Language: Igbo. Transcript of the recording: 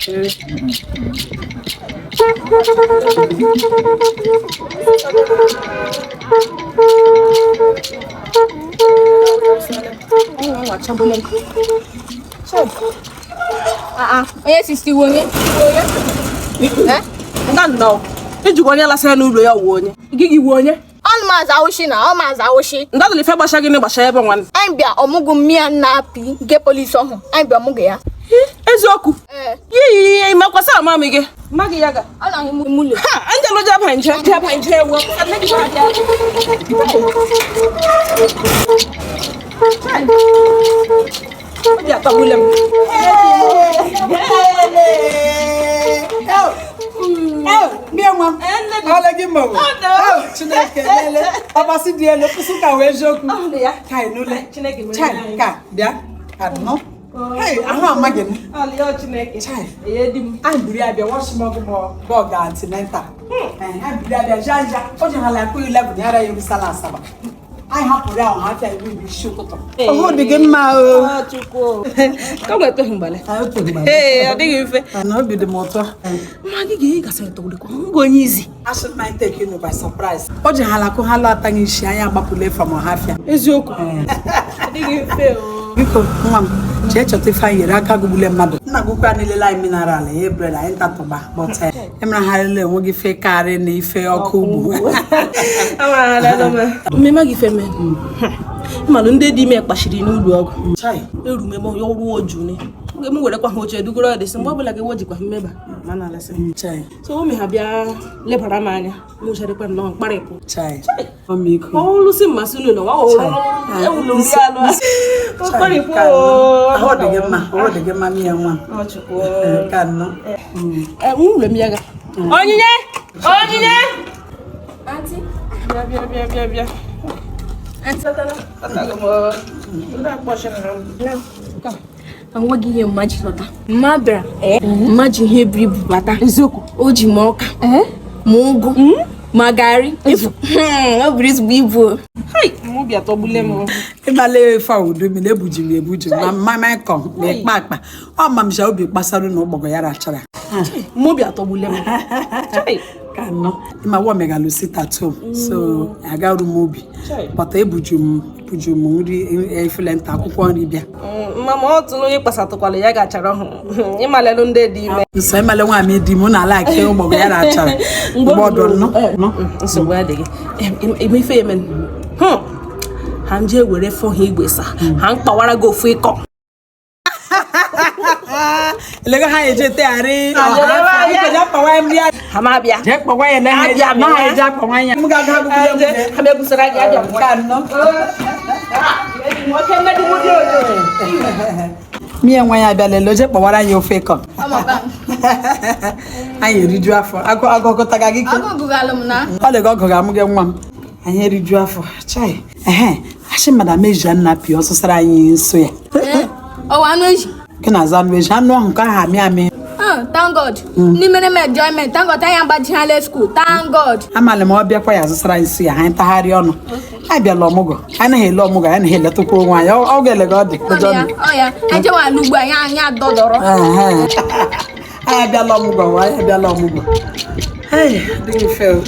Onye sisi wonye. Ngano. Ejugonya la sene n'ulo ya wonye. Gigi wonye. On mazawoshi na, on mazawoshi. Ndado le fe gbasha gị n'gbasha ebe nwan. Anyị bịa ọmụgwọ mmịa na-apị nke polisi ọhụ. Anyị bịa ọmụgwọ ya. Eziokwu. Yi makwasa amami gị. Magi ya ga. Ọ na mule. Ha, anjelo jaba nje wo. Ya tabulem. Bienwa. Ala gi mo. Chineke lele. Abasi die lo kusuka we joku. Kai nule. Chineke we. Chai ka bia. Adno. Hey, aha amagin. Ali o Chineke. Chai. Eyedim. Ai buri abia wash mo go go continental. Ai buri abia janja. Oje hala ku 11 yara yebu sala saba. I have to down after I will be shook. Oh, the game ma. Come to him bale. Hey, I think if I know be the motor. Magi ge ga say to ko go easy. I should mind take you by surprise. Oje hala ko hala tangi shi anya gbapule from Ohafia. Eziokwu. I think if Biko, mam, checho te fa yera aka gubule mmadụ. Nna gukwa nilela mineral e bread anyị tatoba, but emra halele nwe gi fe kare na ife ọkụ ugbu. Amara hala no me magi fe me. Mmadụ ndị dị ime kpashiri n'ụlọ ọgụ. Chai, Erume mo yo ruo oju ni. Mu were kwa hoche dugoro de simbo bụla ge woji kwa mmeba. Mana lese. chai, So o me ha bịa lebara m anya. Mu chere kwa nọ mkparịpụ. chai. Omiko. Olu si mmasị n'ụlọ wa o. Ewulu nri alụ. Mkparịpụ. Ọ dị gị mma mie nwa. Ọ chukwu. Ka nọ. Nwule m ya ga. Onyinye! Onyinye! Auntie. Bịa. Tatago nda kpọchara m. Anwa gị ihe mmaji lọta. Mma bịara. Mmaji ihe biri bubata. Eziokwu. O ji ma ọka. Ma ụgụ. Ma gari. O biri ezigbo ibu. Hai, mu bịa tọgbule m. Ịmale fa udo mi na-ebuji ma mama kom na akpa. Ọ ma m sha obi kpasaru na ụgbọgọ ya rachara. Mu bịa tọgbule m. Chai. Ka no. Ima wo megalusi tattoo. So, agaru m obi. But ebuju m nri efilenta akwụkwọ nri bịa. Mama ọ tụrụ onye kpasatụkwala ya gachara hụ. Ịmalelu ndị dị ime. Nso ịmale nwa m di m na ala ke ụgbọgọ ya rachara. Gbọdọ no. Nsogbu adịghị. Emefe emen. Ha nje were fọ ha igbesa. Ha mkpawara go ofu ịkọ. Lega ha eje te ari. Ja pawa mbia. Ha ma bịa. Je pawa ya na ha ja pawa ya. Mu ga ga bu ya. Ha be kusara ya bịa. Ka no. Mo ke na di mudi ojo. Mi enwa ya bịa lelo je pawara ya ofe ko. Anyị eriju afọ. Agụgụ taga gị. Agụgụ galum na. Ọ le go ga mu ge nwa m. Anyị eriju afọ. Chai. Ashi madam Eja na pi ọsụsara anyị nso ya. O anu eji. Kena zanwe janu ahụ ka ha mi. Thank God. Ni mere me enjoyment. Thank God I am back high school. Thank God. Amale ma ọbịa kwa ya zụsara nsi ya ha ntagharị ọnụ. Abịa lo ọmụgwọ. Anaghị ele ọmụgwọ, anaghị ele tukwu nwa ya. Ọ ga-ele ga ọ dị. Oh ya. Eje wa lugbo anya dodoro. Abịa lo ọmụgwọ, wa abịa lo ọmụgwọ. Hey, dị mfe.